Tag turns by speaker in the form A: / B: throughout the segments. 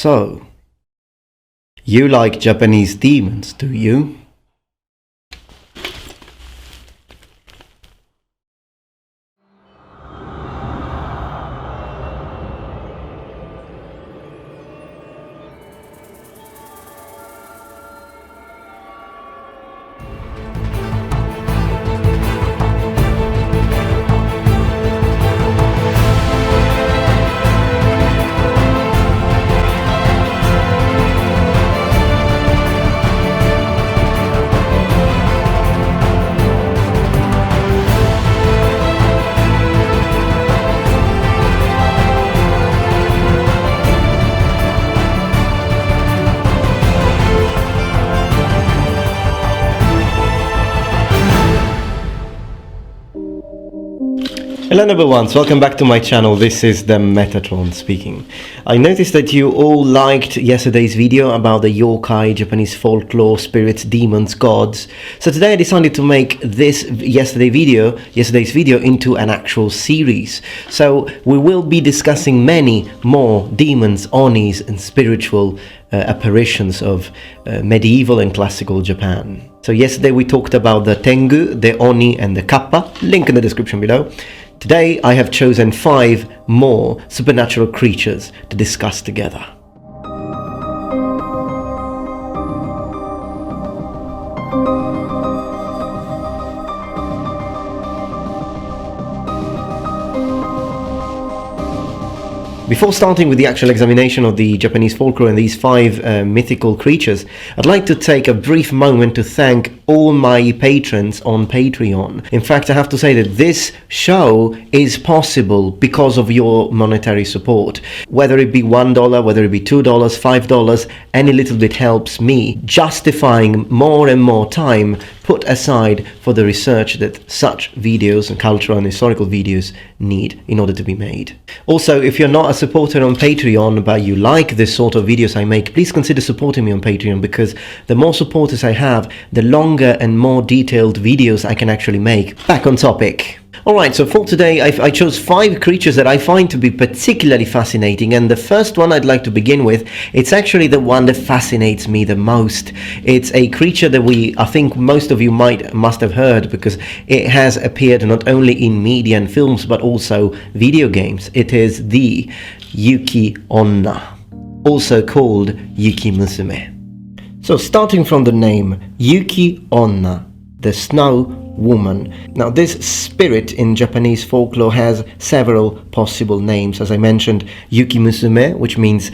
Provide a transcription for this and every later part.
A: So, you like Japanese demons, do you? Hello number ones, welcome back to my channel. This is the Metatron speaking. I noticed that you all liked yesterday's video about the yokai, Japanese folklore, spirits, demons, gods. So today I decided to make this yesterday's video into an actual series. So we will be discussing many more demons, onis and spiritual apparitions of medieval and classical Japan. So yesterday we talked about the tengu, the oni and the kappa, link in the description below. Today I have chosen 5 more supernatural creatures to discuss together. Before starting with the actual examination of the Japanese folklore and these 5 mythical creatures, I'd like to take a brief moment to thank all my patrons on Patreon. In fact, I have to say that this show is possible because of your monetary support. Whether it be $1, whether it be $2, $5, any little bit helps me justifying more and more time put aside for the research that such videos and cultural and historical videos need in order to be made. Also, if you're not a supporter on Patreon but you like this sort of videos I make, please consider supporting me on Patreon, because the more supporters I have, the longer and more detailed videos I can actually make. Back on topic. Alright, so for today I chose 5 creatures that I find to be particularly fascinating, and the first one I'd like to begin with, it's actually the one that fascinates me the most. It's a creature that I think most of you must have heard, because it has appeared not only in media and films but also video games. It is the Yuki Onna, also called Yuki Musume. So starting from the name, Yuki Onna, the snow woman. Now this spirit in Japanese folklore has several possible names. As I mentioned, Yuki Musume, which means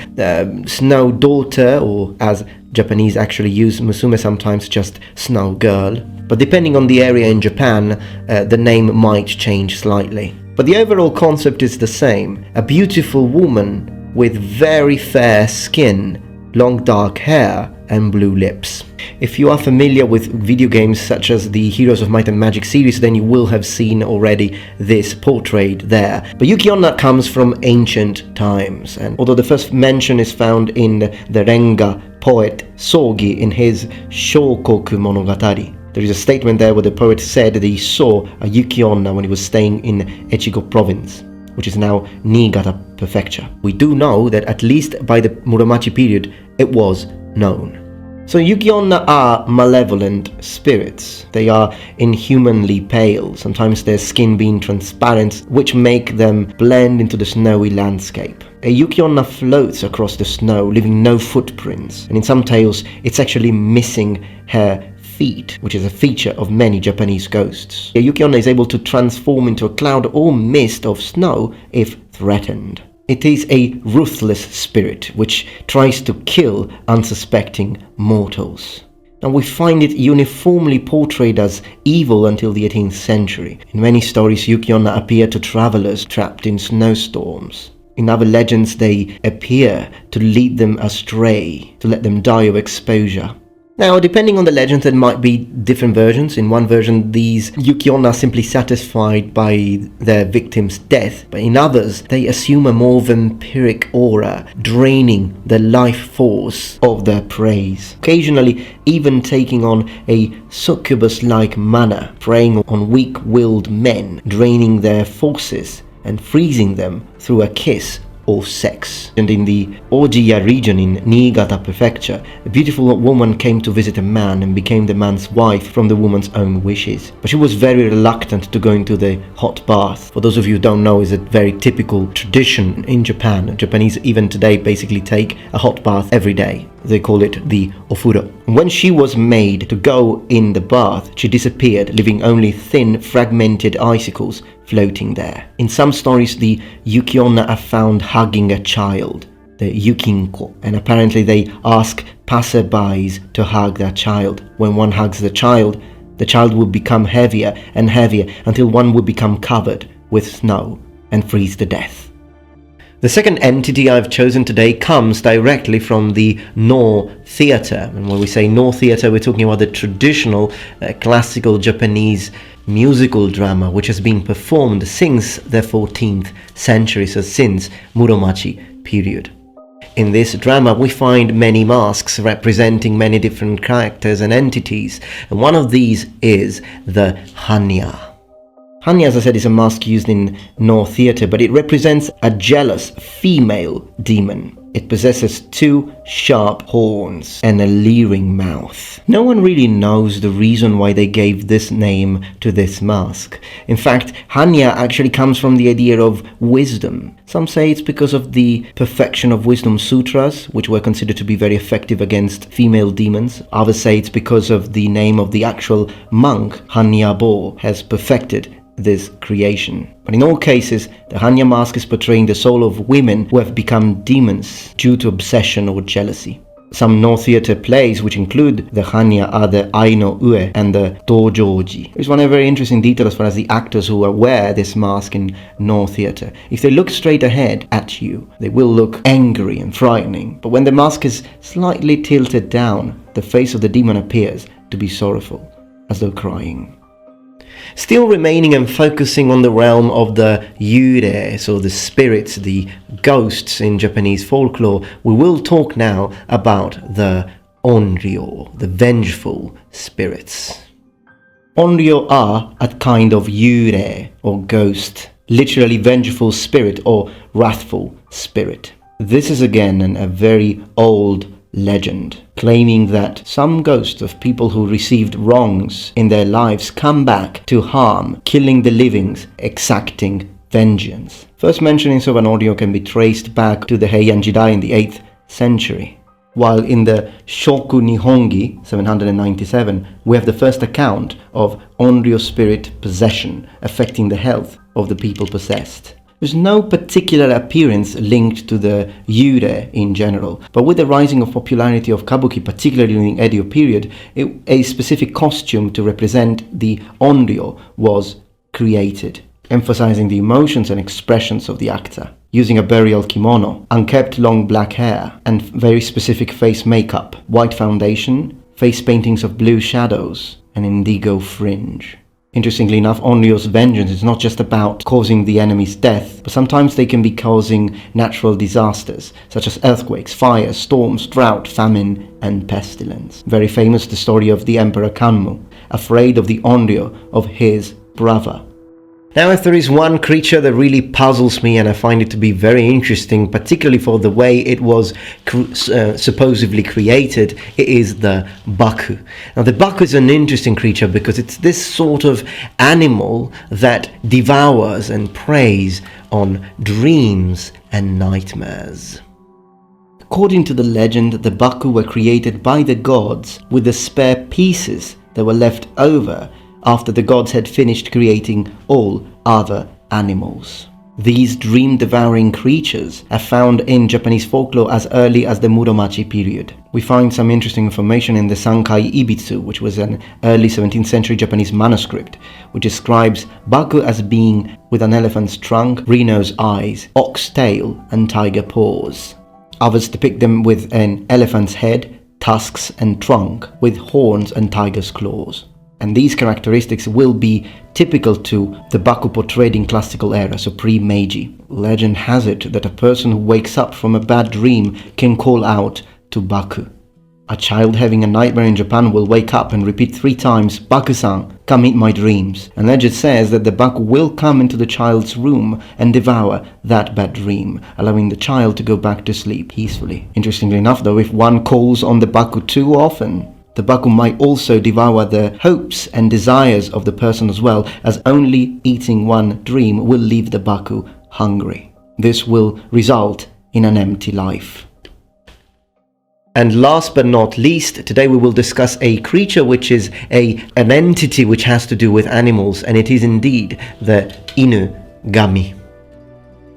A: snow daughter, or as Japanese actually use Musume sometimes, just snow girl. But depending on the area in Japan, the name might change slightly. But the overall concept is the same. A beautiful woman with very fair skin, long dark hair and blue lips. If you are familiar with video games such as the Heroes of Might and Magic series, then you will have seen already this portrayed there. But Yuki Onna comes from ancient times, and although the first mention is found in the Renga poet Sogi in his Shokoku Monogatari, there is a statement there where the poet said that he saw a Yuki Onna when he was staying in Echigo province, which is now Niigata prefecture. We do know that at least by the Muromachi period it was known. So Yuki Onna are malevolent spirits. They are inhumanly pale, sometimes their skin being transparent, which make them blend into the snowy landscape. A Yuki Onna floats across the snow, leaving no footprints, and in some tales it's actually missing her feet, which is a feature of many Japanese ghosts. A Yuki Onna is able to transform into a cloud or mist of snow if threatened. It is a ruthless spirit which tries to kill unsuspecting mortals. And we find it uniformly portrayed as evil until the 18th century. In many stories, Yuki Onna appear to travelers trapped in snowstorms. In other legends, they appear to lead them astray, to let them die of exposure. Now, depending on the legend, there might be different versions. In one version, these Yuki Onna are simply satisfied by their victim's death, but in others, they assume a more vampiric aura, draining the life force of their prey. Occasionally, even taking on a succubus-like manner, preying on weak-willed men, draining their forces and freezing them through a kiss or sex. And in the Ojiya region in Niigata prefecture, a beautiful woman came to visit a man and became the man's wife from the woman's own wishes. But she was very reluctant to go into the hot bath. For those of you who don't know, it's a very typical tradition in Japan. Japanese even today basically take a hot bath every day. They call it the ofuro. When she was made to go in the bath, she disappeared, leaving only thin, fragmented icicles floating there. In some stories, the Yuki Onna are found hugging a child, the yukinko, and apparently they ask passerbys to hug their child. When one hugs the child would become heavier and heavier until one would become covered with snow and freeze to death. The second entity I've chosen today comes directly from the Noh theatre. And when we say Noh theatre, we're talking about the traditional classical Japanese musical drama, which has been performed since the 14th century, so since Muromachi period. In this drama, we find many masks representing many different characters and entities, and one of these is the Hannya. Hannya, as I said, is a mask used in Noh theatre, but it represents a jealous female demon. It possesses 2 sharp horns and a leering mouth. No one really knows the reason why they gave this name to this mask. In fact, Hannya actually comes from the idea of wisdom. Some say it's because of the perfection of wisdom sutras, which were considered to be very effective against female demons. Others say it's because of the name of the actual monk, Hannya Bo, has perfected this creation. But in all cases, the Hannya mask is portraying the soul of women who have become demons due to obsession or jealousy. Some Noh theatre plays, which include the Hannya, are the Aino Ue and the Dojoji. There's one very interesting detail as far as the actors who wear this mask in Noh theatre. If they look straight ahead at you, they will look angry and frightening. But when the mask is slightly tilted down, the face of the demon appears to be sorrowful, as though crying. Still remaining and focusing on the realm of the yurei, so the spirits, the ghosts in Japanese folklore, we will talk now about the Onryou, the vengeful spirits. Onryou are a kind of yurei, or ghost, literally vengeful spirit or wrathful spirit. This is again a very old legend, claiming that some ghosts of people who received wrongs in their lives come back to harm, killing the livings, exacting vengeance. First mentionings of an Onryou can be traced back to the Heian Jidai in the 8th century, while in the Shoku Nihongi 797 we have the first account of Onryou spirit possession affecting the health of the people possessed. There's no particular appearance linked to the yurei in general, but with the rising of popularity of kabuki, particularly during the Edo period, a specific costume to represent the Onryou was created, emphasizing the emotions and expressions of the actor, using a burial kimono, unkempt long black hair, and very specific face makeup, white foundation, face paintings of blue shadows, and indigo fringe. Interestingly enough, Onryou's vengeance is not just about causing the enemy's death, but sometimes they can be causing natural disasters, such as earthquakes, fires, storms, drought, famine, and pestilence. Very famous the story of the Emperor Kanmu, afraid of the Onryou of his brother. Now, if there is one creature that really puzzles me and I find it to be very interesting, particularly for the way it was supposedly created, it is the Baku. Now, the Baku is an interesting creature because it's this sort of animal that devours and preys on dreams and nightmares. According to the legend, the Baku were created by the gods with the spare pieces that were left over after the gods had finished creating all other animals. These dream-devouring creatures are found in Japanese folklore as early as the Muromachi period. We find some interesting information in the Sankai Ibitsu, which was an early 17th century Japanese manuscript, which describes Baku as being with an elephant's trunk, rhino's eyes, ox tail, and tiger paws. Others depict them with an elephant's head, tusks, and trunk, with horns and tiger's claws. And these characteristics will be typical to the Baku portrayed in classical era, so pre-Meiji. Legend has it that a person who wakes up from a bad dream can call out to Baku. A child having a nightmare in Japan will wake up and repeat 3 times, "Baku-san, come eat my dreams." And legend says that the Baku will come into the child's room and devour that bad dream, allowing the child to go back to sleep peacefully. Interestingly enough though, if one calls on the Baku too often, the Baku might also devour the hopes and desires of the person as well, as only eating one dream will leave the Baku hungry. This will result in an empty life. And last but not least, today we will discuss a creature which is an entity which has to do with animals, and it is indeed the Inugami.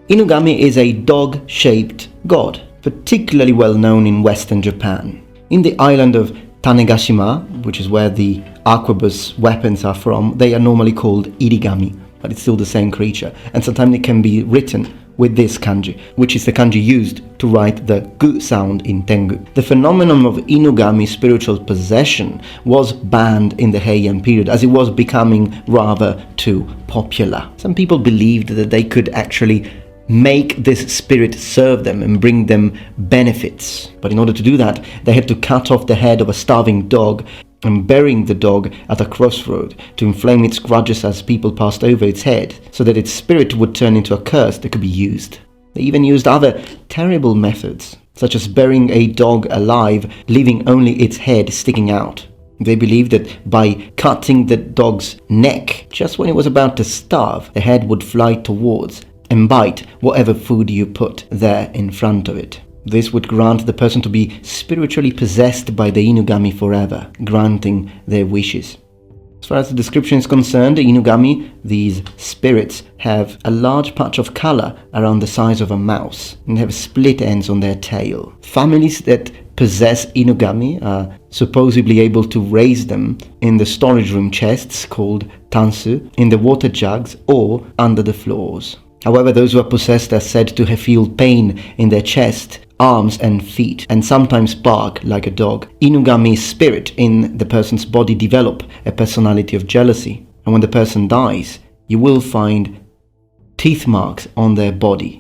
A: Inugami is a dog-shaped god, particularly well known in Western Japan. In the island of Tanegashima, which is where the arquebus weapons are from, they are normally called Irigami, but it's still the same creature, and sometimes it can be written with this kanji, which is the kanji used to write the gu sound in Tengu. The phenomenon of Inugami spiritual possession was banned in the Heian period, as it was becoming rather too popular. Some people believed that they could actually make this spirit serve them and bring them benefits. But in order to do that, they had to cut off the head of a starving dog and burying the dog at a crossroad to inflame its grudges as people passed over its head, so that its spirit would turn into a curse that could be used. They even used other terrible methods, such as burying a dog alive, leaving only its head sticking out. They believed that by cutting the dog's neck just when it was about to starve, the head would fly towards and bite whatever food you put there in front of it. This would grant the person to be spiritually possessed by the Inugami forever, granting their wishes. As far as the description is concerned, the Inugami, these spirits, have a large patch of color around the size of a mouse and have split ends on their tail. Families that possess Inugami are supposedly able to raise them in the storage room chests called tansu, in the water jugs, or under the floors. However, those who are possessed are said to have feel pain in their chest, arms and feet, and sometimes bark like a dog. Inugami's spirit in the person's body develop a personality of jealousy, and when the person dies, you will find teeth marks on their body.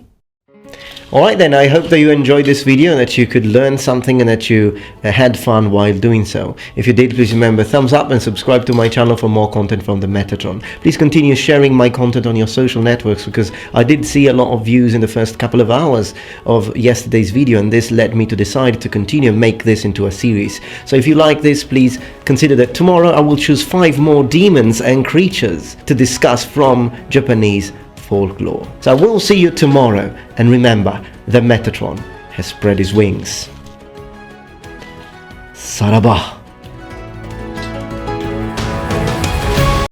A: Alright then, I hope that you enjoyed this video and that you could learn something and that you had fun while doing so. If you did, please remember thumbs up and subscribe to my channel for more content from the Metatron. Please continue sharing my content on your social networks, because I did see a lot of views in the first couple of hours of yesterday's video, and this led me to decide to continue and make this into a series. So if you like this, please consider that tomorrow I will choose 5 more demons and creatures to discuss from Japanese folklore. So I will see you tomorrow, and remember, the Metatron has spread his wings. Saraba!